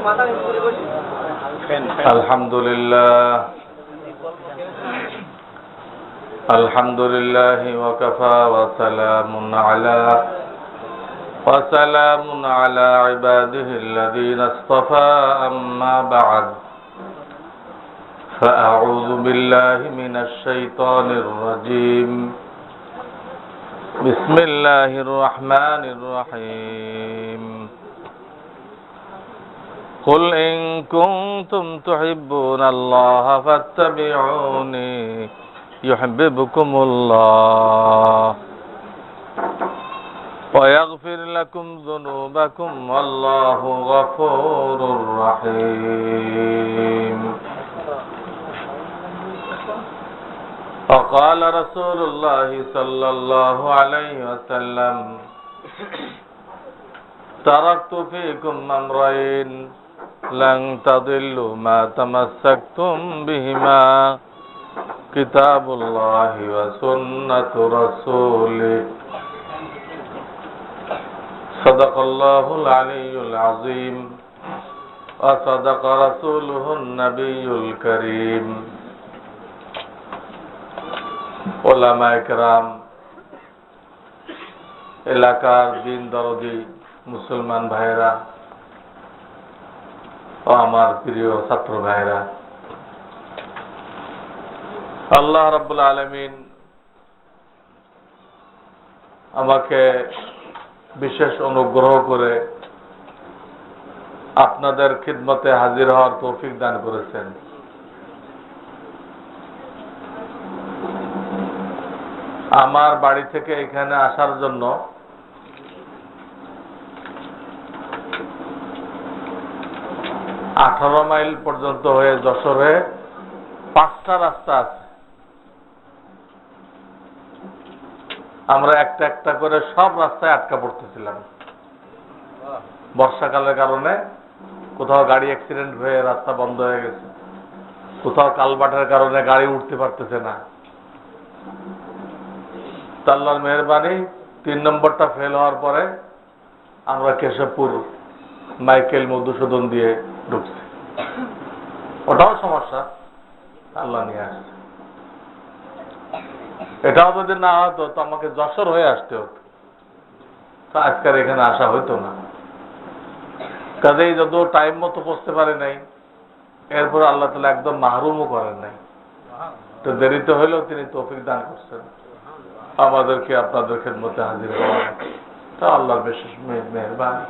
Alhamdulillahi wa kafa wa salamun ala ibadihi alladhina istafa amma ba'd. Fa'a'udhu billahi minash shaitanir rajim. Bismillahirrahmanirrahim. Qul in kuntum tuhibbuna Allah fattabi'uni yuhibbukumullah wa yaghfir lakum dhunubakum wallahu ghafurur rahim. وقال رسول الله صلى الله عليه وسلم تركت فيكم أمرين لن تضلوا ما تمسكتم بهما كتاب الله وسنة رسوله صدق الله العلي العظيم وصدق رسوله النبي الكريم. ওলামায়ে কেরাম, এলাকার দিন দরদি মুসলমান ভাইয়েরা ও আমার প্রিয় ছাত্র ভাইয়েরা, আল্লাহ রাব্বুল আলামিন আমাকে বিশেষ অনুগ্রহ করে আপনাদের খিদমতে হাজির হওয়ার তৌফিক দান করেছেন। আমার বাড়ি থেকে এখানে আসার জন্য 18 মাইল পর্যন্ত হয়ে যশোরে 5টা রাস্তা আছে। আমরা একটা একটা করে সব রাস্তায় আটকা পড়তেছিলাম। বর্ষাকালের কারণে কোথাও গাড়ি অ্যাক্সিডেন্ট হয়ে রাস্তা বন্ধ হয়ে গেছে, কোথাও কালবাটের কারণে গাড়ি উঠতে পারতেছে না। আল্লাহর মেহেরবানি 3 নম্বরটা ফেল হওয়ার পরে আমরা কেশবপুর মাইকেল মধুসূদন দিয়ে ঢুকছি। ওটাও সমস্যা, আল্লাহ নিয়ে আসছে। এটাও যদি না হতো তো আমাকে যশোর হয়ে আসতে হতো, তো আজকের এখানে আসা হইতো না। কাজেই যত টাইম মতো পৌঁছতে পারে নাই, এরপর আল্লাহ তাআলা একদম মাহরুমও করেন নাই। তো দেরিতে হইলেও তিনি তৌফিক দান করছেন আমাদেরকে আপনাদের খেদমতে হাজির হওয়া, তা আল্লাহর বিশেষ মেহেরবানি।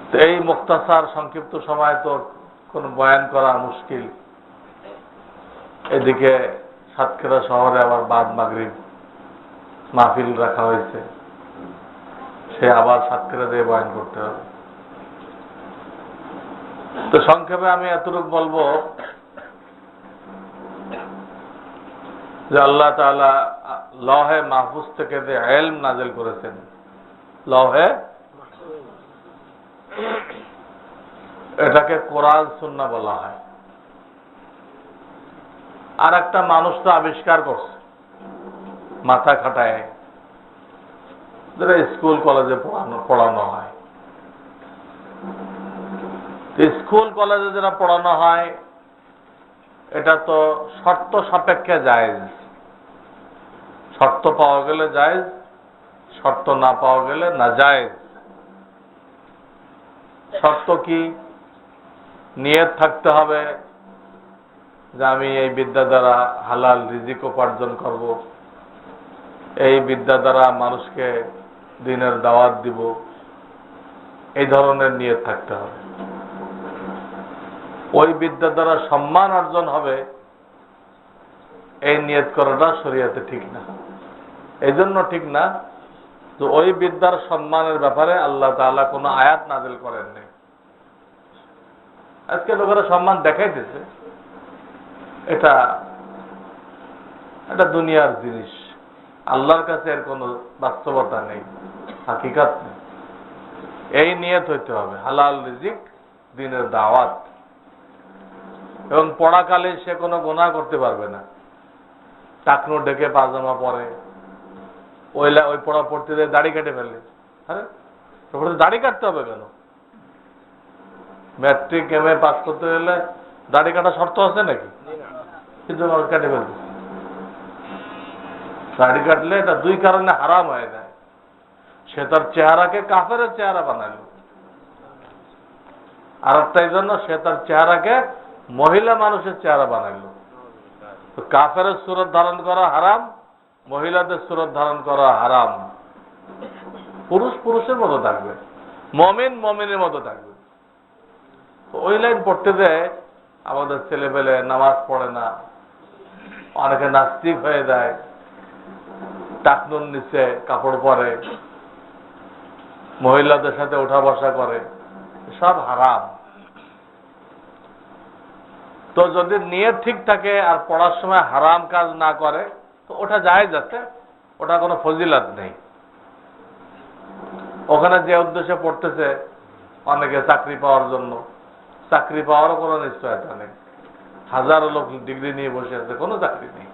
তো এই মুখতাসার সংক্ষিপ্ত সময় তো কোন বয়ান করা মুশকিল। এদিকে সাতক্ষীরা শহরে আবার বাদ মাগরিব মাহফিল রাখা হয়েছে, সে আবার সাতক্ষীরা দিয়ে বয়ান করতে হবে। তো সংক্ষেপে আমি এতটুকু বলবো যে আল্লাহ তাআলা লৌহে মাহফুজ থেকে যে ইলম নাযিল করেছেন, লৌহে এটাকে কোরআন সুন্নাহ বলা হয়। আর একটা মানুষ তো আবিষ্কার করছে মাথা খাটায়, যেটা স্কুল কলেজে পড়ানো হয়। স্কুল কলেজে যেটা পড়ানো হয় এটা তো শর্ত সাপেক্ষে জায়েজ। শর্ত পাওয়া গেলে জায়েজ, শর্ত না পাওয়া গেলে না জায়েজ। শর্ত কি? নিয়ত থাকতে হবে যে আমি এই বিদ্যা দ্বারা হালাল রিজিক উপার্জন করব, এই বিদ্যা দ্বারা মানুষকে দ্বীনের দাওয়াত দিব, এই ধরনের নিয়ত থাকতে হবে। ওই বিদ্যা দ্বারা সম্মান অর্জন হবে, এই নিয়ত করাটা শরীয়তে ঠিক না। এই জন্য ঠিক না যে ওই বিদ্যার সম্মানের ব্যাপারে আল্লাহ তাআলা কোনো আয়াত নাযিল করেননি। আজকে লোকেরা সম্মান দেখাইতেছে, এটা দুনিয়ার জিনিস। আল্লাহর কাছে এর কোনো বাস্তবতা নেই, হাকিকাত নেই। এই নিয়ত হইতে হবে হালাল রিজিক, দ্বীনের দাওয়াত। এবং পড়াকালে সে কোনো গুনাহ করতে পারবে না। টাকনো ঢেকে পাজামা পরে, ওই পড়া পড়তে দাড়ি কেটে ফেলে। আরে দাড়ি কাটতে হবে কেন? ম্যাট্রিক এমএ পাস করতে গেলে দাড়ি কাটা শর্ত আছে নাকি? কিন্তু মানুষ কাটে ফেলবে। দাড়ি কাটলে এটা দুই কারণে হারাম হয়ে যায়। সে তার চেহারাকে কাফের চেহারা বানাইল, আর একটা এই জন্য সে তার চেহারাকে মহিলা মানুষের চেহারা বানাইল। তো কাফের সুরত ধারণ করা হারাম, মহিলাদের সুরত ধারণ করা হারাম। পুরুষ পুরুষের মতো থাকবে, মমিন মমিনের মতো থাকবে। তো ওই লাইন পড়তে দেয় আমাদের ছেলেপেলে নামাজ পড়ে না, অনেকে নাস্তিক হয়ে যায়, টাকনুর নিচে কাপড় পরে, মহিলাদের সাথে ওঠা বসা করে, সব হারাম। তো যদি নিয়ত ঠিক থাকে আর পড়ার সময় হারাম কাজ না করে তো ওটা জায়েজ আছে, ওটা কোনো ফজিলত নেই। ওখানে যে উদ্দেশ্যে পড়তেছে, অনেকে চাকরি পাওয়ার জন্য, চাকরি পাওয়ারও কোনো নিশ্চয়তা নেই। হাজারো লোক ডিগ্রি নিয়ে বসে আছে, কোনো চাকরি নেই।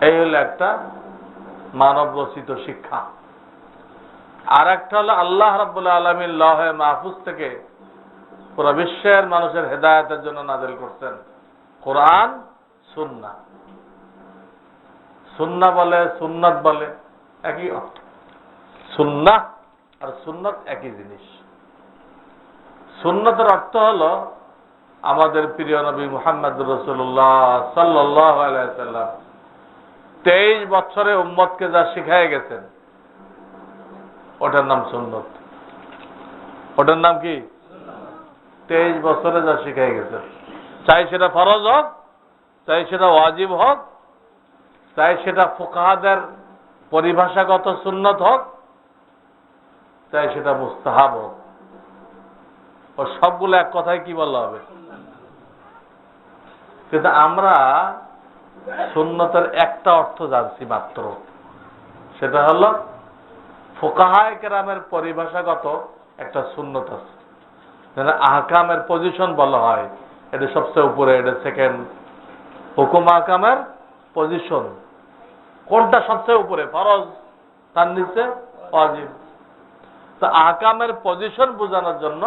এই হলো একটা মানব রচিত শিক্ষা। আর একটা হলো আল্লাহ রাব্বুল আলামিন লৌহে মাহফুজ থেকে পুরো বিশ্বের মানুষের হেদায়েতের জন্য নাযিল করছেন কোরআন সুন্নাহ। সুন্নাহ বলে সুন্নাত বলে একই অর্থ। সুন্নাহ আর সুন্নাত একই জিনিস। সুন্নাতের অর্থ হলো আমাদের প্রিয় নবী মুহাম্মদুর রাসূলুল্লাহ সাল্লাল্লাহু আলাইহি ওয়াসাল্লাম 23 বছরে উম্মতকে যা শিখায় গেছেন ওটার নাম সুন্নত। ওটার নাম কি? 23 বছরে যা শিখাই গেছেন, চাই সেটা ফরজ হোক, চাই সেটা ওয়াজিব হোক, চাই সেটা ফুকাহাদের পরিভাষাগত সুন্নত হোক, চাই সেটা মুস্তাহাব হোক, ও সবগুলো এক কথায় কি বলা হবে? কিন্তু আমরা সুন্নতের একটা অর্থ জানছি মাত্র, সেটা হলো ফুকাহায়ে কেরামের পরিভাষাগত একটা সুন্নত আছে, যেটা আহকামের পজিশন বলা হয়। এটা সবচেয়ে উপরে, এটা সেকেন্ড। হুকুম আহকামের পজিশন কোনটা সবচেয়ে উপরে? ফরজ, তার নিচে ওয়াজিব। তো আহকামের পজিশন বোঝানোর জন্য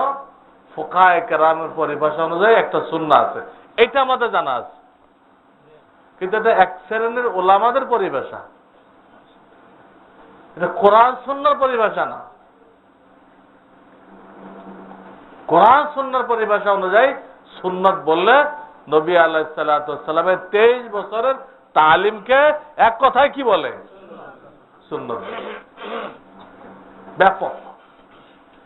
ফুকাহায়ে কেরামের পরিভাষা অনুযায়ী একটা সুন্নাহ আছে, এটা আমাদের জানা আছে। কিন্তু এটা এক শ্রেণীর ওলামাদের পরিভাষা, এটা কোরআন সুন্নাহর পরিভাষা না। কোরআন সুন্নাহর পরিভাষা অনুযায়ী সুন্নাত বললে নবী আলাইহিস সালাতু ওয়াস সালামের 23 বছরের তালিমকে এক কথায় কি বলে? সুন্নাত। ব্যাপক।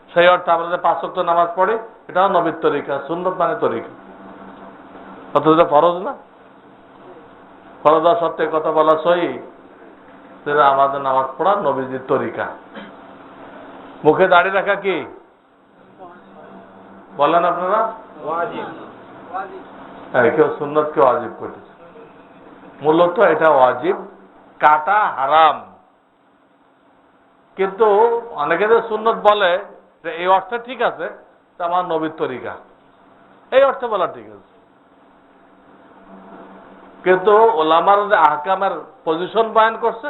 সেই অর্থে আমরা যে 5 ওয়াক্ত নামাজ পড়ি, এটাও নবীর তরিকা। সুন্নাত মানে তরিকা, অথচ ফরজ না। ফরজ আর সত্যি কথা বলা সহি, সেটা আমাদের নামাজ পড়া নবীজির তরিকা। মুখে দাড়ি রাখা কি বলেন আপনারা? হ্যাঁ, কেউ সুন্নত কেউ ওয়াজিব করেছে। মূলত এটা ওয়াজিব, কাটা হারাম। কিন্তু অনেকে যে সুন্নত বলে যে এই অর্থে ঠিক আছে, তা আমার নবীর তরিকা, এই অর্থে বলা ঠিক আছে। কিন্তু ওলামার যে আহকামের পজিশন বয়ান করছে,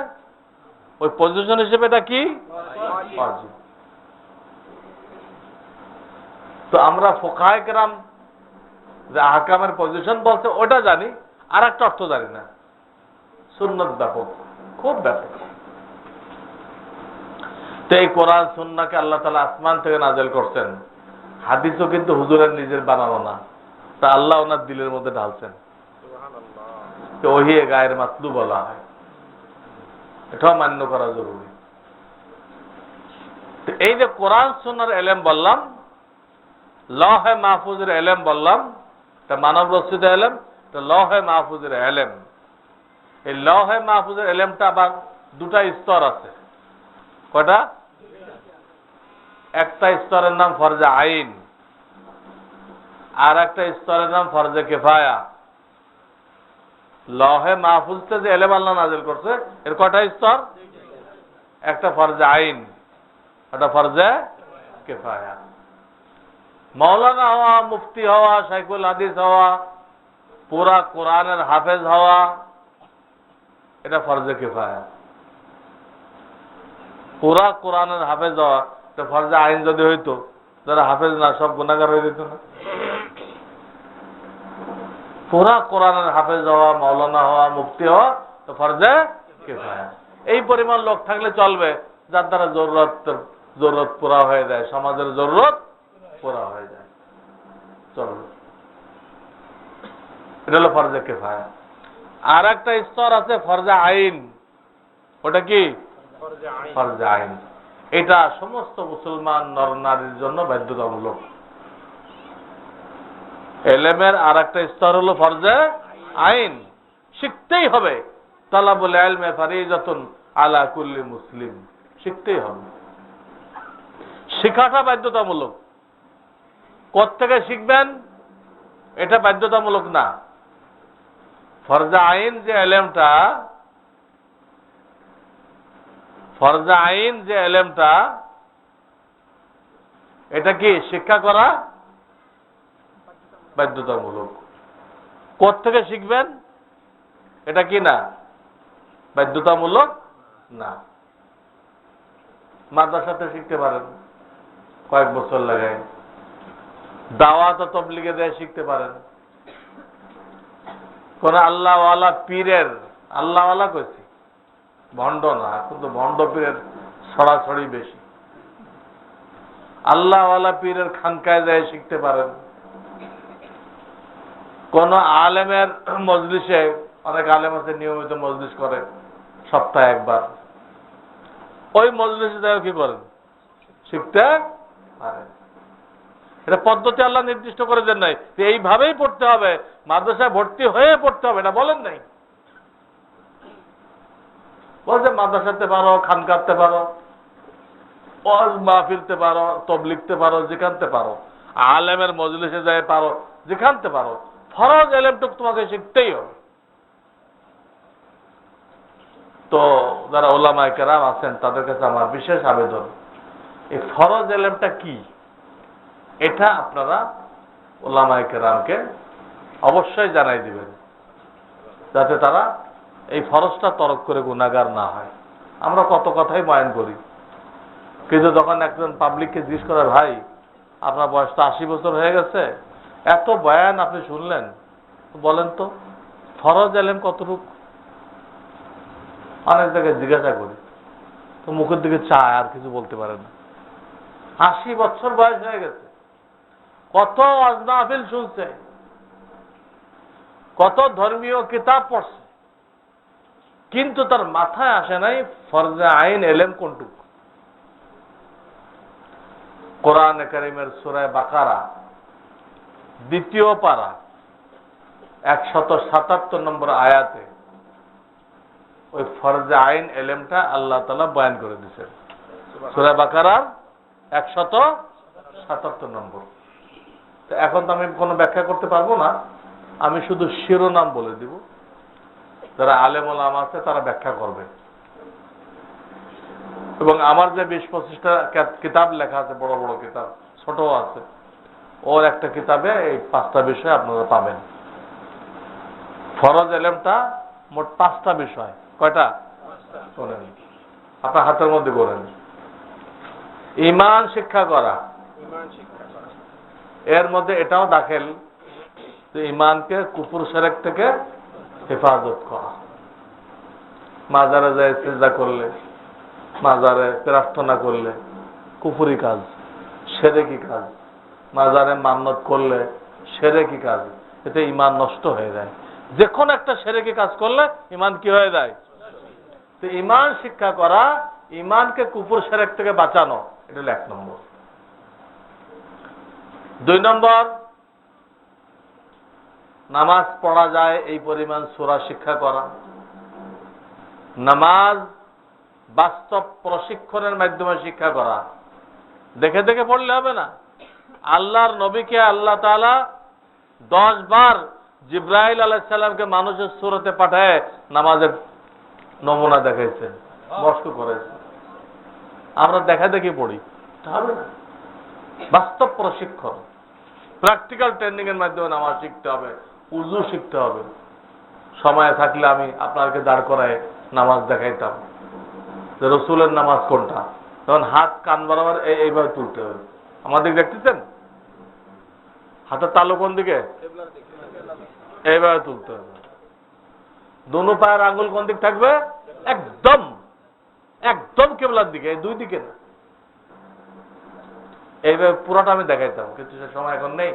ওই পজিশন হিসেবে এটা কি? ওয়াজিব। তো আমরা ফুকাহায়ে কেরাম যে আহকামের পজিশন বলছে ওটা জানি, আর একটা অর্থ জানি না। সুন্নত ব্যাপক, খুব ব্যাপক। তো এই কোরআন সুন্নাহকে আল্লাহ তাআলা আসমান থেকে নাযিল করছেন। হাদিসও কিন্তু হুজুরের নিজের বানানো না, তা আল্লাহ ওনার দিলের মধ্যে ঢালছেন। তো ওহি গায়ের মাতলু বলা হয়, এটাও মান্য করা জরুরি। তো এই যে কোরআন সুন্নাহর এলেম বললাম, লৌহে মাহফুজের এলেম বললাম, এটা মানব রচিত এলেম, এটা লৌহে মাহফুজের এলেম। এই লৌহে মাহফুজের এলেমটা আবার দুটা স্তর আছে। কয়টা? একটা স্তরের নাম ফরজে আইন, আর একটা স্তরের নাম ফরজে কিফায়া। লৌহে মাহফুজতে যে এলেম আল্লাহ নাযিল করছে, এর কয়টা স্তর? একটা ফরজে আইন, একটা ফরজে কিফায়া। মাওলানা হওয়া, মুফতি হওয়া, শাইখুল হাদিস হওয়া, পুরা কোরআনের হাফেজ হওয়া, এটা ফরজে কিফায়া। পুরা কোরআনের হাফেজ হওয়া এটা ফরজে আইন যদি হইতো, যারা হাফেজ না সব গুনাহগার হয়ে যেত না? পুরা কোরআনের হাফেজ হওয়া, মাওলানা হওয়া, মুফতি হওয়া তো ফরজে কিফায়া। এই পরিমাণ লোক থাকলে চলবে যার দ্বারা জরুরত পুরা হয়ে যায়, সমাজের জরুরত পুরা হয়ে যায়, চলবে। এটা হলো ফরজে কিফায়া। আর একটা স্তর আছে ফরজে আইন। ওটা কি? ফরজে আইন। এটা সমস্ত মুসলমান নর নারীর জন্য বাধ্যতামূলক। এলেমের আর একটা স্তর হলো ফরজে আইন, শিখতেই হবে। তালাবুল ইলমি ফারিজাতুন আলা কুল্লি মুসলিম, শিখতেই হবে। শিখাটা বাধ্যতামূলক। কোত্থেকে শিখবেন এটা বাধ্যতামূলক না। ফরজে আইন যে এলেমটা, ফরজে আইন যে এলেমটা, এটা কি শিক্ষা করা বাধ্যতামূলক। কোত্থেকে শিখবেন এটা কি না, বাধ্যতামূলক না। মাদ্রাসাতে শিখতে পারেন, কয়েক বছর লাগায়। দাওয়াত ও তাবলীগে দিয়ে শিখতে পারেন। কোন আল্লাহওয়ালা পীরের, আল্লাহওয়ালা কইছি, ভণ্ড না, কিন্তু ভণ্ড পীরের ছড়াছড়ি বেশি। আল্লাহওয়ালা পীরের খানকায় যায় শিখতে পারেন। কোন আলেমের মজলিসে, অনেক আলেম আছে নিয়মিত মজলিস করে সপ্তাহে একবার, ওই মজলিসে যায় কি করেন, শিখতে পারেন। এটা পদ্ধতি আল্লাহ নির্দিষ্ট করে দেন নাই, এইভাবেই পড়তে হবে, মাদ্রাসায় ভর্তি হয়ে পড়তে হবে, এটা বলেন নাই। বলছে মাদ্রাসাতে পারো, খানকাতে পারো, ওয়াজ মাহফিলতে পারো, তাবলীগতে পারো, যেখানতে পারো, আলেমের মজলিসে যায় পারো, যেখানতে পারো, ফরজ এলেমটুক তোমাকে শিখতেই হবে। তো যারা ওলামায়ে কেরাম আছেন তাদের কাছে আমার বিশেষ আবেদন, এই ফরজ এলেমটা কি এটা আপনারা ওলামায়ে কেরামকে অবশ্যই জানাই দিবেন, যাতে তারা এই ফরজটা তরক করে গুনাহগার না হয়। আমরা কত কথাই বয়ান করি, কিন্তু যখন একজন পাবলিককে জিজ্ঞেস করে, ভাই আপনার বয়সটা 80 বছর হয়ে গেছে, এত বয়ান আপনি শুনলেন, বলেন তো ফরজ এলেম কতটুকু? অনেক জায়গায় জিজ্ঞাসা করি, তো মুখের দিকে চায়, আর কিছু বলতে পারে না। 80 বছর বয়স হয়ে গেছে, কত ওয়াজ মাহফিল শুনছে, কত ধর্মীয় কিতাব পড়ছে, কিন্তু তার মাথায় আসে নাই ফরজে আইন এলেম কোনটুকু। কোরআন কারীমের সূরা বাকারা 2য় পারা 177 নম্বর আয়াতে ওই ফরজে আইন এলেমটা আল্লাহ তাআলা বয়ান করে দিয়েছেন। সূরা বাকারার 177 নম্বর। তো এখন তো আমি কোনো ব্যাখ্যা করতে পারবো না, আমি শুধু শিরোনাম বলে দিব, যারা আলেম ওলামা আছে তারা ব্যাখ্যা করবে। এবং আমার যে 20-25টা কিতাব লেখা আছে, বড় বড় কিতাব, ছোটও আছে, ওর একটা কিতাবে এই 5টা বিষয় আপনারা পাবেন। ফরজ এলেমটা মোট 5টা বিষয়। কয়টা? শোনেন, আপনার হাতের মধ্যে করেন। ঈমান শিক্ষা করা, এর মধ্যে এটাও দাখিল যে ঈমানকে কুফর শিরক থেকে হেফাজত করা। মাজারে যায় সিজদা করলে, মাজারে প্রার্থনা করলে কুফরি কাজ, শিরকি কাজ। মাজারে মান্নত করলে শিরকি কাজ, এতে ঈমান নষ্ট হয়ে যায়। যে কোনো একটা শিরকি কাজ করলে ঈমান কি হয়ে যায়? তো ঈমান শিক্ষা করা, ঈমানকে কুফর শিরক থেকে বাঁচানো, এটা হলো 1 নম্বর। 2 নম্বর, নামাজ পড়া যায় এই পরিমাণ সূরা শিক্ষা করা। নামাজ বাস্তব প্রশিক্ষণের মাধ্যমে শিক্ষা করা, দেখে দেখে পড়লে হবে না। আল্লাহর নবীকে আল্লাহ তাআলা 10 বার জিবরাইল আলাইহিস সালামকে মানুষের সূরতে পাঠায় নামাজের নমুনা দেখাইছেন, মস্ক করেছেন। আমরা দেখা দেখি পড়ি, হবে না। বাস্তব প্রশিক্ষণ, প্র্যাকটিক্যাল ট্রেনিং এর মাধ্যমে নামাজ শিখতে হবে, উযু শিখতে হবে। সময় থাকলে আমি আপনাকে দাঁড় করায় নামাজ দেখাইতাম যে রসুলের নামাজ কোনটা, তখন হাত কান বরাবর এইভাবে তুলতে হবে, আমাদের দেখতেছেন? হাতের তালু কোন দিকে? এইভাবে তুলতে হবে। দোনো পায়ের আঙ্গুল কোন দিক থাকবে? একদম একদম কেবলার দিকে, এই দুই দিকে না। এইভাবে পুরোটা আমি দেখাইতাম, কিন্তু সে সময় এখন নেই।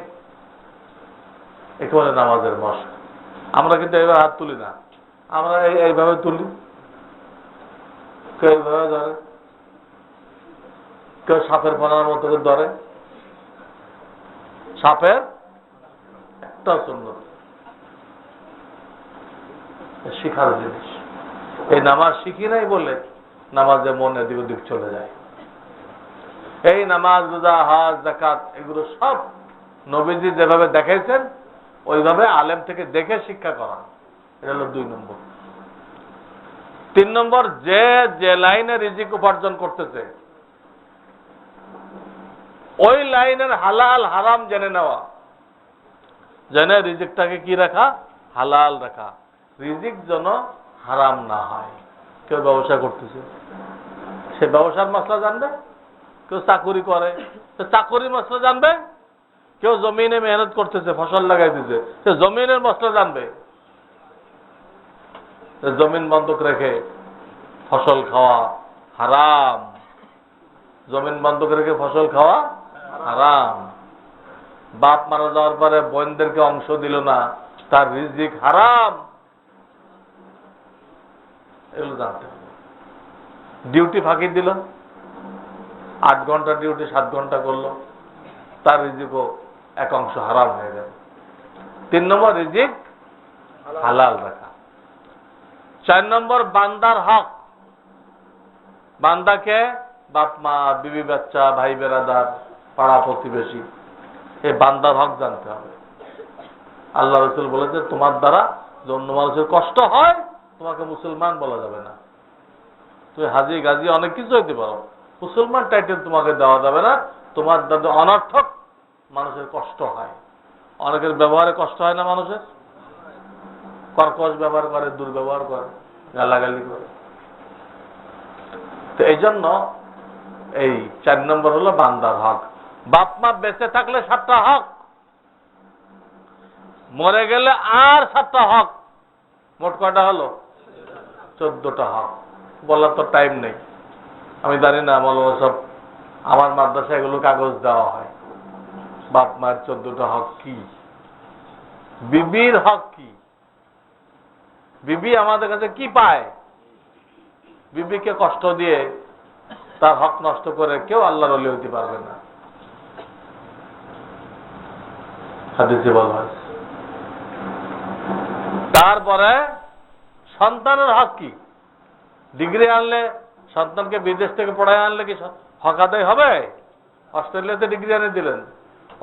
একেবারে নামাজের মশ। আমরা কিন্তু এইভাবে হাত তুলি না, আমরা এইভাবে তুলি। কেউ এইভাবে ধরে, কেউ সাপের ফোনার মতো করে ধরে। সাপের একটা সুন্দর শিখার জিনিস। এই নামাজ শিখি নাই বলে নামাজে মন এদিক ওদিক চলে যায়। এই নামাজ, রোজা, হজ, যাকাত এগুলো সব নবীজি যেভাবে দেখাইছেন ওইভাবে আলেম থেকে দেখে শিক্ষা করা। এটা হলো 2 নম্বর। 3 নম্বর, যে যে লাইনে রিজিক উপার্জন করতেছে ওই লাইনের হালাল হারাম জেনে নেওয়া, জেনে রিজিকটাকে কি রাখা? হালাল রাখা। রিজিক যেন হারাম না হয়। কেউ ব্যবসা করতেছে, সে ব্যবসার মশলা জানবে। কেউ চাকুরি করে, সে চাকুরির মশলা জানবে। কেউ জমিনে মেহনত করতেছে, ফসল লাগাই দিতে, সে জমিনের মশলা জানবে। জমিন বন্ধক রেখে ফসল খাওয়া হারাম। জমিন বন্ধক রেখে ফসল খাওয়া হারাম। বাপ মারা যাওয়ার পরে বোনদেরকে অংশ দিল না, তার রিজিক হারাম। এগুলো জানতে হবে। ডিউটি ফাঁকি দিল, 8 ঘন্টা ডিউটি 7 ঘন্টা করলো, তার রিজিকও এক অংশ হারাম হয়ে যাবে। 3 নম্বর, রিজিক হালাল রাখা। 4 নম্বর, বান্দার হক। বান্দাকে বাপ মা, বিবি বাচ্চা, ভাই বেরাদার, পাড়া প্রতিবেশী, এই বান্দার হক জানতে হবে। আল্লাহ রাসূল বলেছে, তোমার দ্বারা যদি অন্য মানুষের কষ্ট হয় তোমাকে মুসলমান বলা যাবে না। তুমি হাজি গাজী অনেক কিছু হইতে পারো, মুসলমান টাইটেল তোমাকে দেওয়া যাবে না। তোমার দ্বারা অনর্থক মানুষের কষ্ট হয়। অনেকের ব্যবহারে কষ্ট হয় না মানুষের? কর্কশ ব্যবহার করে, দুর্ব্যবহার করে, গালাগালি করে। তো এই জন্য এই 4 নম্বর হলো বান্দার হক। বাপ মা বেঁচে থাকলে 7টা হক, মরে গেলে আর 7টা হক। মোট কয়টা হলো? 14টা হক। বলার তো টাইম নেই। আমি জানি না মৌলানা সব, আমার মাদ্রাসায় এগুলো কাগজ দেওয়া হয়। বাপ মায়ের 14টা হক কি? বিবির হক কি? বিবি আমাদের কাছে কি পায়? বিবিকে কষ্ট দিয়ে তার হক নষ্ট করে কেউ আল্লাহর ওলি হইতে পারবে না। হাদিসে বলা হয়েছে। তারপরে সন্তানের হক কি? ডিগ্রি আনলে, সন্তানকে বিদেশ থেকে পড়ায় আনলে কি হক আদায় হবে? অস্ট্রেলিয়াতে ডিগ্রি আনে দিলেন,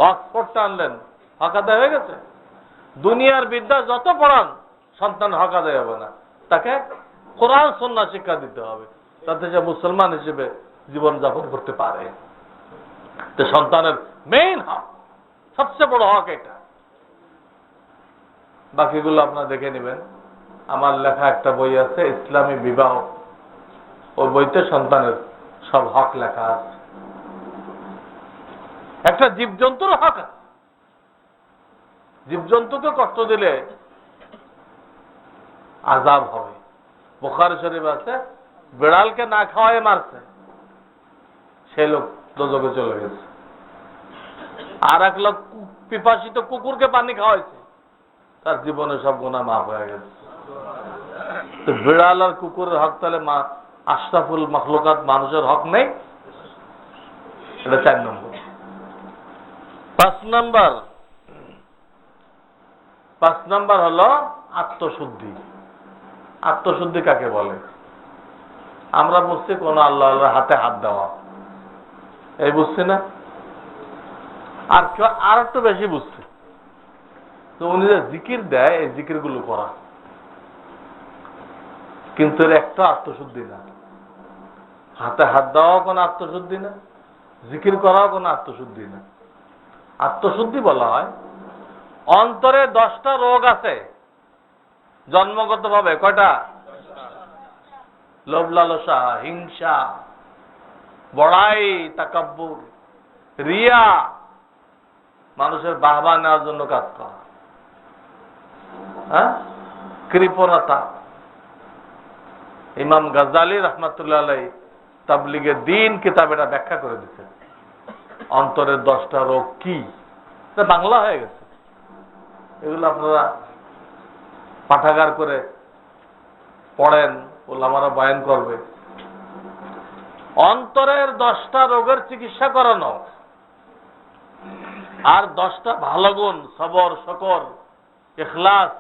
অক্সফোর্ডটা আনলেন, হক আদায় হয়ে গেছে? দুনিয়ার বিদ্যা যত পড়ান সন্তান হক আদায় হবে না। তাকে কোরআন সুন্নাহ শিক্ষা দিতে হবে, তাতে সে মুসলমান হিসেবে জীবন যাপন করতে পারে। তো সন্তানের মেইন হক, সবচেয়ে বড় হক এটা। বাকিগুলো আপনারা দেখে নেবেন। আমার লেখা একটা বই আছে, ইসলামী বিবাহ। ওই বইতে সন্তানের সব হক লেখা আছে। একটা জীবজন্তুর হক আছে। জীবজন্তুকে কষ্ট দিলে আযাব হবে। বুখারী শরীফ আছে, বিড়ালকে না খাওয়ায় মারছে, সে লোক দোজখে চলে গেছে। আর এক লোক পিপাসিত কুকুরকে পানি খাওয়াইছে, তার জীবনে সব গুনাহ মাফ হয়ে গেছে। তো বিড়াল আর কুকুরের হক তাহলে আশরাফুল মাখলুকাত মানুষের হক নেই? এটা 4 নম্বর। 5 নম্বর হলো আত্মশুদ্ধি। আত্মশুদ্ধি কাকে বলে? আমরা বুঝছি কোন আল্লাহর হাতে হাত দেওয়া, এই বুঝছি না? আর কেউ আর একটু বেশি বুঝছে, তো উনি যে জিকির দেয় এই জিকির গুলো করা, কিন্তু এর একটা আত্মশুদ্ধি না। হাতে হাত দেওয়াও কোনো আত্মশুদ্ধি না, জিকির করাও কোনো আত্মশুদ্ধি না। আত্মশুদ্ধি বলা হয় অন্তরে 10টা রোগ আছে জন্মগত ভাবে। কয়টা? লোভ, লালসা, হিংসা, বড়াই, তাকাব্বুর, রিয়া, মানুষের বাহবা নেওয়ার জন্য কাজ করা, হ্যাঁ, কৃপণতা। ইমাম গাজ্জালী রাহমাতুল্লাহ আলাইহি তাবলীগে দ্বীন কিতাব এটা ব্যাখ্যা করে দিচ্ছেন, অন্তরের 10টা রোগ কি, বাংলা হয়ে গেছে। এগুলো আপনারা পাঠাগার করে পড়েন, ওলামারা বয়ান করবে। অন্তরের 10টা রোগের চিকিৎসা করানো, আর 10টা ভালো গুণ, সবর, শকর, ইখলাস,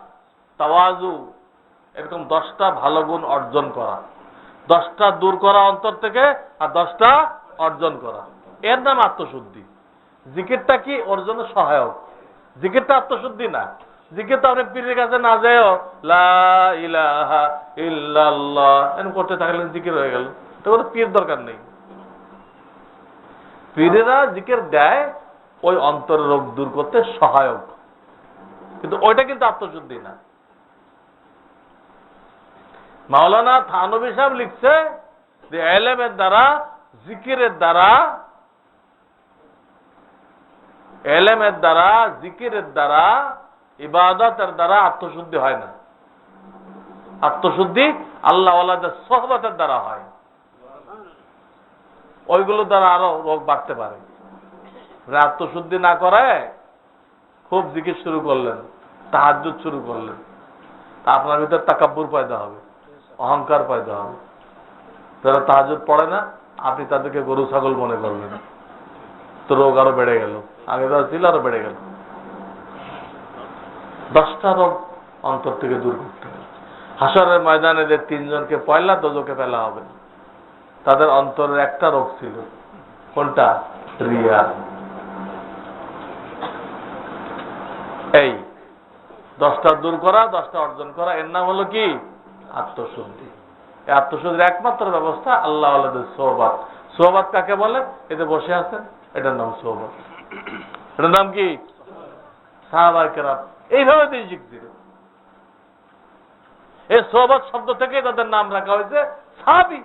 তাওয়াজু, এরকম 10টা ভালো গুণ অর্জন করা। 10টা দূর করা অন্তর থেকে, আর 10টা অর্জন করা, এর নাম আত্মশুদ্ধি। জিকিরটা কি? ওর জন্য সহায়ক। জিকিরটা আত্মশুদ্ধি না। জিকির তো আপনি পীরের কাছে না যায়ও লা ইলাহা ইল্লাল্লাহ এরকম করতে থাকলে জিকির হয়ে গেল, তো কোনো পীর দরকার নেই। পীরেরা জিকির দেয় ওই অন্তরের রোগ দূর করতে সহায়ক, কিন্তু ওইটা কিন্তু আত্মশুদ্ধি না। মাওলানা থানভী সাহেব লিখছে যে এলেমের দ্বারা, জিকিরের দ্বারা, এলেমের দ্বারা, জিকিরের দ্বারা, ইবাদতের দ্বারা আত্মশুদ্ধি হয় না। আত্মশুদ্ধি আল্লাহ ওয়ালাদের সোহবতের দ্বারা হয়। ওইগুলো দ্বারা আরো রোগ বাড়তে পারে। আত্মশুদ্ধি না করে খুব জিকির শুরু করলেন, তাহাজ্জুদ শুরু করলেন, তা আপনার ভিতর তাকাব্বুর পয়দা হবে, অহংকার পয়দা হবে। যারা তাহাজ্জুদ পড়ে না, আপনি তাদেরকে গরু ছাগল মনে করবেন, তো রোগ আরো বেড়ে গেল, আগে যারা ছিল আরো বেড়ে গেল। 10টা রোগ অন্তর থেকে দূর করতে হবে। হাসরের ময়দানে যে 3 জনকে পয়লা দোজখে ফেলা হবে, তাদের অন্তরের একটা রোগ ছিল, কোনটা? রিয়া। এই 10টা দূর করা, 10টা অর্জন করা, এর নাম হলো কি? আত্মশুদ্ধি। এই আত্মশুদ্ধির একমাত্র ব্যবস্থা আল্লাহ ওয়ালাদের সোহবত। সোহবত কাকে বলে? এতে বসে আছেন, এটার নাম সোহবত। এটার নাম কি? সাহাবায়ে কেরাম এইভাবে তিনি শিখছিল। এই সোহবত শব্দ থেকে তাদের নাম রাখা হয়েছে সাহাবী।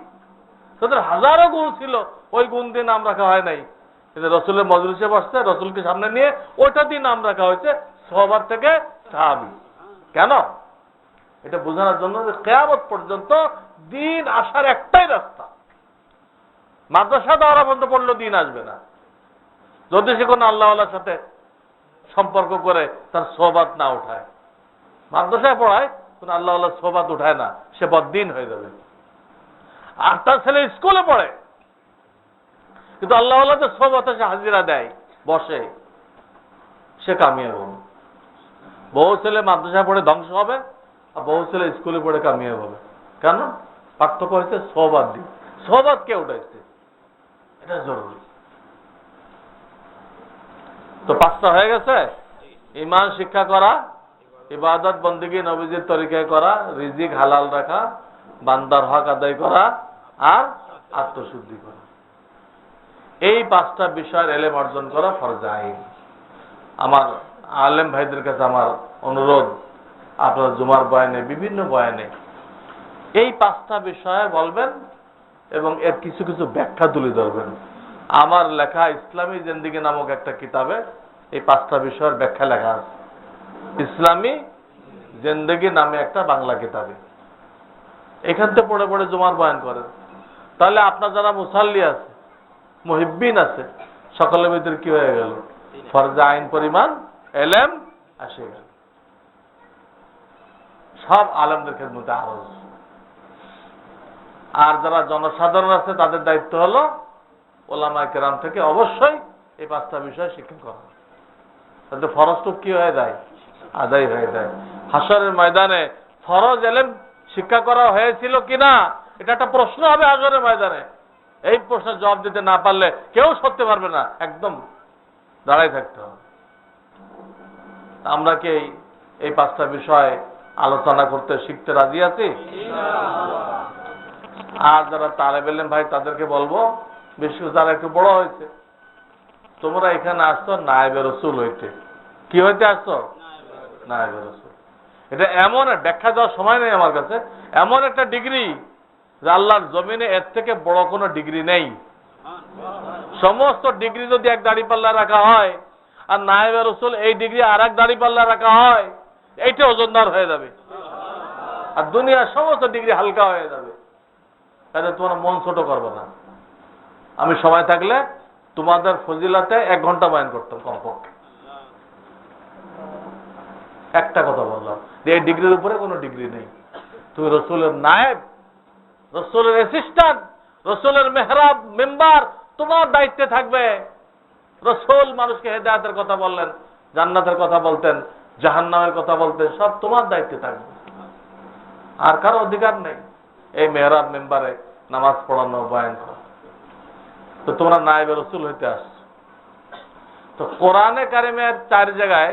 তাদের হাজারো গুণ ছিল, ওই গুণ দিয়ে নাম রাখা হয় নাই। কিন্তু রসুলের মজলিসে বসতে, রসুলকে সামনে নিয়ে ওইটা দিয়ে নাম রাখা হয়েছে সোহবত থেকে সাহাবী। কেন? এটা বোঝানোর জন্য যে কিয়ামত পর্যন্ত দিন আসার একটাই রাস্তা। মাদ্রাসা দ্বারা বন্ধ পড়লেও দিন আসবে না, যদি সে কোনো আল্লাহওয়ালার সাথে সম্পর্ক করে তার সোহবত না উঠায়। মাদ্রাসায় পড়ায় কোন আল্লাহওয়ালার সোহবত উঠায় না, সে বদ্দিন হয়ে যাবে। আর তার ছেলে স্কুলে পড়ে, কিন্তু আল্লাহওয়ালাদের সোহবতে সে হাজিরা দেয়, বসে, সে কামিয়াব হবে। বহু ছেলে মাদ্রাসায় পড়ে ধ্বংস হবে, আর বহু ছেলে স্কুলে পড়ে কামিয়াব হবে। কেন? পার্থক্য হয়েছে সোহবত দিয়ে। সোহবত কে উঠাইছে, এটা জরুরি। তো 5টা হয়ে গেছে। ঈমান শিক্ষা করা, ইবাদত বন্দেগী নবীজির তরিকায় করা, রিজিক হালাল রাখা, বান্দার হক আদায় করা, আর আত্মশুদ্ধি করা। এই 5টা বিষয়ের এলেম অর্জন করা ফরজ আইন। আমার আলেম ভাইদের কাছে আমার অনুরোধ, আপনারা জুমার বয়ানে, বিভিন্ন বয়ানে এই 5টা বিষয়ে বলবেন এবং এর কিছু কিছু ব্যাখ্যা তুলে ধরবেন। আমার লেখা ইসলামী জিন্দেগি নামক একটা কিতাবে এই 5টা বিষয়ের ব্যাখ্যা লেখা আছে। ইসলামী জিন্দেগি নামে একটা বাংলা কিতাবে। এখান থেকে পড়ে পড়ে জুমার বয়ান করেন, তাহলে আপনার যারা মুসাল্লি আছে, মুহিব্বিন আছে, সকলের ভিতরে কি হয়ে গেল? ফরজ আইন পরিমাণ এলেম আসে গেল। সব আলেমদের খেদমতে আরজ। আর যারা জনসাধারণ আছে, তাদের দায়িত্ব হলো ওলামায়ে কেরাম থেকে অবশ্যই এই 5টা বিষয় শিক্ষা করা। তাতে ফরজটুক কি হয়ে যায়? আদায় হয়ে যায়। হাসরের ময়দানে ফরজ এলেম শিক্ষা করা হয়েছিল কিনা, এটা একটা প্রশ্ন হবে হাসরের ময়দানে। এই প্রশ্নের জবাব দিতে না পারলে কেউ সরতে পারবে না, একদম দাঁড়াই থাকতে হবে। আমরা কি এই 5টা বিষয় আলোচনা করতে, শিখতে রাজি আছি? আর যারা তালেব ইলম ভাই, তাদেরকে বলবো, বিশেষ যারা একটু বড় হয়েছে, তোমরা এখানে আসছো নায়েবে রসুল হইতে। কি হইতে আসছো? নায়েবে রসুল। এটা এমন ব্যাখ্যা দেওয়ার সময় নেই আমার কাছে, এমন একটা ডিগ্রি যে আল্লাহর জমিনে এর থেকে বড় কোনো ডিগ্রি নেই। সমস্ত ডিগ্রি যদি এক দাড়িপাল্লা রাখা হয় আর নায়েবে রাসূল এই ডিগ্রি আর এক দাড়িপাল্লা রাখা হয়, এইটা ওজনদার হয়ে যাবে আর দুনিয়ার সমস্ত ডিগ্রি হালকা হয়ে যাবে। তাহলে তোমরা মন ছোট করবে না। আমি সময় থাকলে তোমাদের ফজিলাতে 1 ঘন্টা বয়ান করতাম কমপক্ষে। একটা কথা বললাম যে এই ডিগ্রির উপরে কোনো ডিগ্রি নেই। তুমি রাসূলের নায়েব, রাসূলের অ্যাসিস্ট্যান্ট, রাসূলের মেহরাব মেম্বার তোমার দায়িত্বে থাকবে। রাসূল মানুষকে হেদায়েতের কথা বললেন, জান্নাতের কথা বলতেন, জাহান্নামের কথা বলতেন, সব তোমার দায়িত্বে থাকবে। আর কারো অধিকার নেই এই মেহরাব মেম্বারে নামাজ পড়ানো, বয়ান করা। তো তোমরা নায়েবে রাসূল হইতে আসছো। তো কোরআনে কারিমের 4 জায়গায়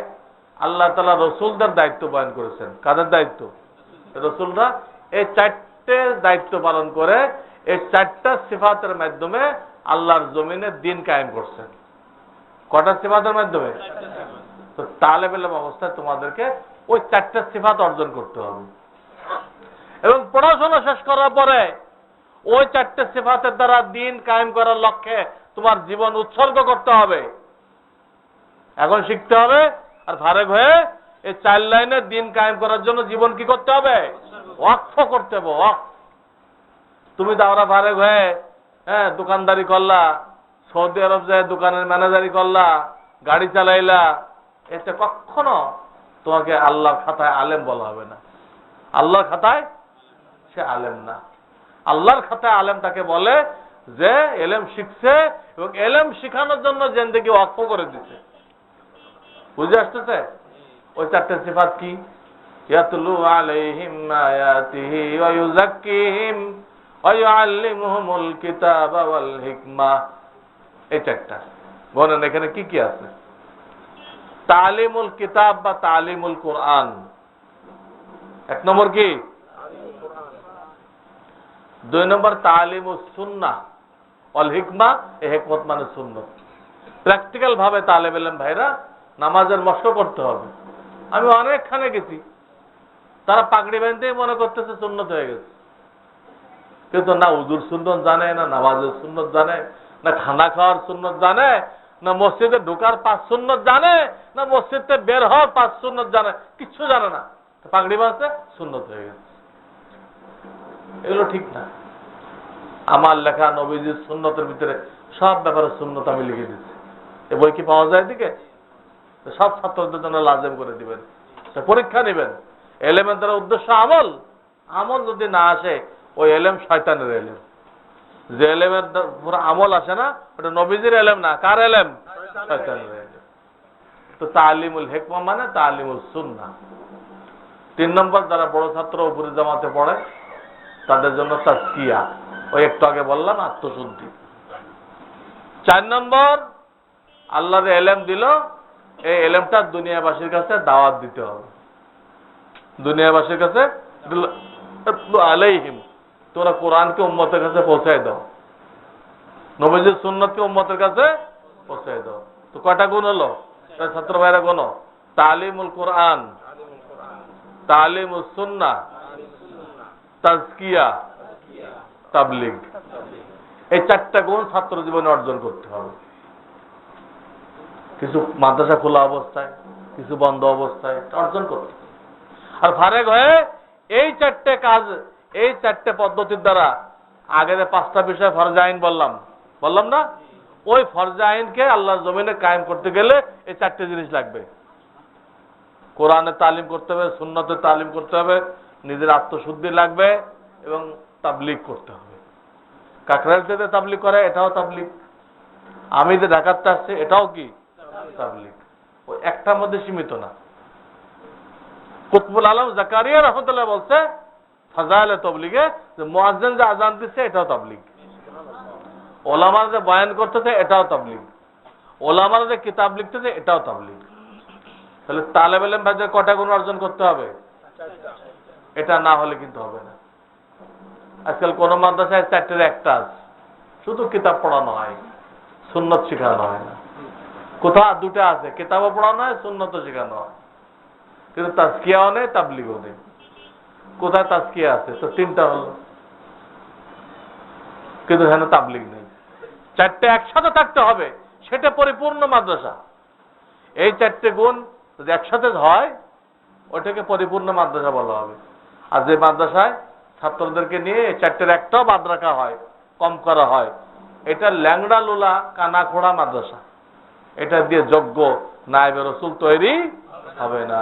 আল্লাহ তাআলা রাসূলদের দায়িত্ব বয়ান করেছেন। কাদের দায়িত্ব? রাসূলরা এই 4টে দায়িত্ব পালন করে এই 4টা সিফাতের মাধ্যমে আল্লাহর জমিনে দিন কায়েম করছেন। কটা সিফাতের মাধ্যমে? তো তালেব ইলম অবস্থায় তোমাদেরকে ওই 4টা সিফাত অর্জন করতে হবে এবং পড়াশোনা শেষ করার পরে ওই 4টে সিফাতের দ্বারা দিন কায়েম করার লক্ষ্যে তোমার জীবন উৎসর্গ করতে হবে। এখন শিখতে হবে আর ফারেক হয়ে এই 4 লাইনে দিন কায়েম করার জন্য জীবন কি করতে হবে? ওয়াকফ করতে হবে। ওয়াকফ। তুমি দাওরা ফারেক হয়ে দোকানদারি করলা, সৌদি আরব যায় দোকানের ম্যানেজারি করলা, গাড়ি চালাইলা, এতে কখনো তোমাকে আল্লাহর খাতায় আলেম বলা হবে না। আল্লাহর খাতায় সে আলেম না। আল্লাহর খাতায় আলেম তাকে বলে যে এলেম শিখছে এবং এলেম শিখানোর জন্য জিন্দেগি ওয়াকফ করে দিছে। বুঝে আসতেছে? ওই 4টে সিফাত কি? ইয়াতলু আলাইহিম আয়াতিহি ওয়া ইউযাক্কিহিম ওয়া ইউআল্লিমুহুমুল কিতাবা ওয়াল হিকমা। এই 4টা বলেন এখানে কি কি আছে? তালিমুল কিতাব বা তালিমুল কোরআন। 1 নম্বর কি? 2 নম্বর তালিমুস সুন্নাহ ওয়াল হিকমা। এই হিকমত মানে সুন্নাত। প্র্যাকটিক্যাল ভাবে তালেব ইলম ভাইরা নামাজের মশক করতে হবে। আমি অনেকখানে গেছি, তারা পাগড়ি বাঁধতেই মনে করতেছে সুন্নত হয়ে গেছে, কিন্তু না উজুর সুন্নত জানে, না নামাজের সুন্নত জানে, না খানা খাওয়ার সুন্নত জানে, না মসজিদে ঢোকার 5 সুন্নত জানে, না মসজিদ থেকে বের হওয়ার 5 সুন্নত জানে, কিচ্ছু জানে না। পাগড়ি বাঁধতে সুন্নত হয়ে গেছে। এগুলো ঠিক না। আমার লেখা নবীজির সুন্নতের ভিতরে সব ব্যাপারে সুন্নত আমি লিখে দিচ্ছি। এ বই কি পাওয়া যায় দিকে? সব ছাত্রদের জন্য লাজেম করে দিবেন, পরীক্ষা নেবেন। এলেমের দ্বারা উদ্দেশ্য আমল। আমল যদি না আসে ওই এলেম শয়তানের এলেম। যে এলেমের পুরো আমল আসে না ওটা নবীজির এলেম না, কার এলেম? শয়তানের এলেম। তো তালিমুল হিকমা মানে তালিমুল সুন্নাহ। 3 নম্বর যারা বড় ছাত্র উপরে জামাতে পড়ে তাদের জন্য তাজকিয়া। ওই একটু আগে বললাম আত্মশুদ্ধি। 4 নম্বর আল্লাহর এলেম দিল, এই এলেমটা দুনিয়াবাসীর কাছে দাওয়াত দিতে হবে। দুনিয়াবাসীর কাছে আলাইহিম, তোরা কোরআনকে উম্মতের কাছে পৌঁছায় দাও, নবীজির সুন্নতকে উম্মতের কাছে পৌঁছায় দাও। তো কয়টা গুণ হলো ছাত্র ভাইরা? গুণ তালিমুল কোরআন, তালিমুস সুন্নাহ, তাজকিয়া, তাবলীগ। এই 4টা গুণ ছাত্র জীবনে অর্জন করতে হবে। কিছু মাদ্রাসা খোলা অবস্থায়, কিছু বন্ধ অবস্থায় অর্জন করতে হবে। আর ফারেক হয়ে এই 4টে কাজ, এই 4টে পদ্ধতির দ্বারা আগে যে 5টা বিষয় ফরজে আইন বললাম না, ওই ফরজে আইনকে আল্লাহর জমিনে কায়েম করতে গেলে এই 4টে জিনিস লাগবে। কোরআনের তালিম করতে হবে, সুন্নতের তালিম করতে হবে, নিজের আত্মশুদ্ধি লাগবে এবং তাবলীগ করতে হবে। কাকরাইলতে তাবলীগ করে, এটাও তাবলীগ। আমি যে ঢাকাতে আসছি এটাও কি তাবলীগ। ওই একটার মধ্যে সীমিত না। কুতবুল আলম জাকারিয়া রহমতুল্লাহ বলছে ফাজাইলে তাবলীগে যে মুয়াজ্জিন যে আযান দিচ্ছে এটাও তাবলীগ, ওলামা যে বয়ান করতেছে এটাও তাবলীগ, ওলামা যে কিতাব লিখতেছে এটাও তাবলীগ। তাহলে তালেব ইলম ভাইদের কটা গুণ অর্জন করতে হবে? এটা না হলে কিন্তু হবে না। আজকাল কোন মাদ্রাসায় 4টের একটা আছে, শুধু কিতাব পড়ানো হয়, সুন্নত শেখানো হয় না। কোথাও 2টা আছে, কিতাবও পড়ানো হয়, সুন্নতও শেখানো হয়, কিন্তু তাজকিয়াও নেই, তাবলীগও নেই। কোথায় তাজকিয়া আছে? তো 3টা হলো, কিন্তু এখানে তাবলীগ নেই। চারটে একসাথে থাকতে হবে, সেটা পরিপূর্ণ মাদ্রাসা। এই চারটে গুণ যদি একসাথে হয় ওটাকে পরিপূর্ণ মাদ্রাসা বলা হবে। আর যে মাদ্রাসায় ছাত্রদেরকে নিয়ে চারটের একটাও বাদ রাখা হয়, কম করা হয়, এটা ল্যাংড়া লোলা কানা খোড়া মাদ্রাসা। এটা দিয়ে যোগ্য নায়েবে রাসূল তৈরি হবে না।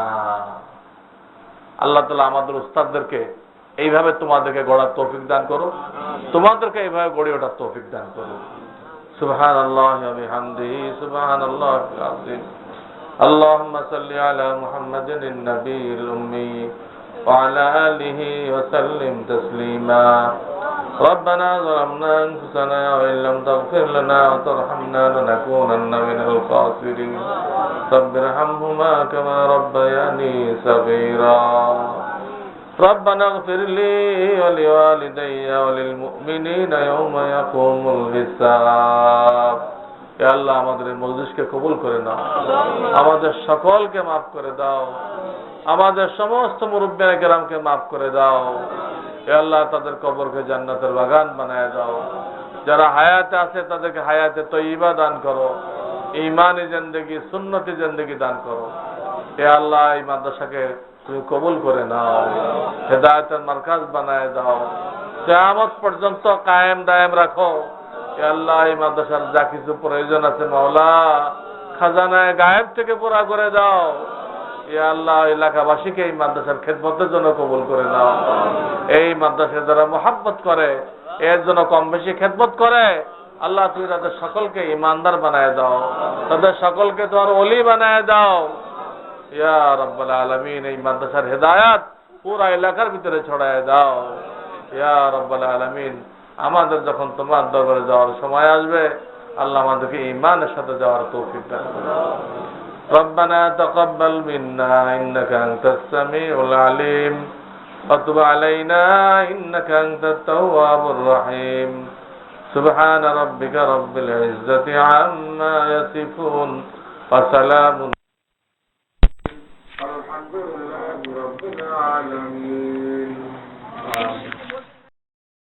আল্লাহ তাআলা আমাদের উস্তাদদেরকে এইভাবে তোমাদেরকে গড়ার তৌফিক দান করো, তোমাদেরকে এইভাবে গড়ে ওঠার তৌফিক দান করো। সুবহানাল্লাহি ওয়া বিহামদিহি সুবহানাল্লাহিল আযীম। আল্লাহুম্মা সাল্লি আলা মুহাম্মাদিন নাবিয়্যিল উম্মি ওয়া আলা আলিহি ওয়া সাল্লিম তাসলিমা। ربنا ظلمنا أنفسنا وإن لم تغفر لنا وترحمنا لنكونن من الخاسرين. رب ارحمهما كما ربياني صغيرا. ربنا اغفر لي ولوالدي وللمؤمنين يوم يقوم الحساب. ইয়া আল্লাহ আমাদের মজলিসকে কবুল করে নাও, আমাদের সকলকে মাফ করে দাও, আমাদের সমস্ত মুরব্বিয়ানে কেরামকে মাফ করে দাও। ইয়া আল্লাহ তাদের কবরকে জান্নাতের বাগান বানায় দাও। যারা হায়াতে আছে তাদেরকে হায়াতে তয়্যিবা দান করো, ঈমানি জিন্দেগি সুন্নতি জিন্দেগি দান করো। ইয়া আল্লাহ এই মাদ্রাসাকে তুমি কবুল করে নাও, হেদায়েতের মারকাজ বানায় দাও, কিয়ামত পর্যন্ত কায়েম দায়েম রাখো। ইয়া আল্লাহ এই মাদ্রাসার যা কিছু প্রয়োজন আছে মাওলা খাজানায়ে গায়েব থেকে পুরা করে দাও। ইয়া আল্লাহ এলাকাবাসীকে এই মাদ্রাসার খেদমতের জন্য কবুল করে নাও। এই মাদ্রাসায় যারা মুহাব্বত করে, এর জন্য কম বেশি খেদমত করে, আল্লাহ তুমি তাদের সকলকে ইমানদার বানায় দাও, তাদের সকলকে তোমার ওলি বানায় দাও। ইয়া রাব্বাল আলামিন এই মাদ্রাসার হেদায়াত পুরা এলাকার ভিতরে ছড়ায় দাও। ইয়া রাব্বাল আলামিন আমাদের যখন তোমার দরবারে যাওয়ার সময় আসবে আল্লাহ আমাদেরকে ঈমানের সাথে যাওয়ার তৌফিক দান করো। ربنا تقبل منا إنك أنت السميع العليم وتب علينا إنك أنت التواب الرحيم. سبحان ربك رب العزة عما يصفون وسلام الحمد لله رب العالمين.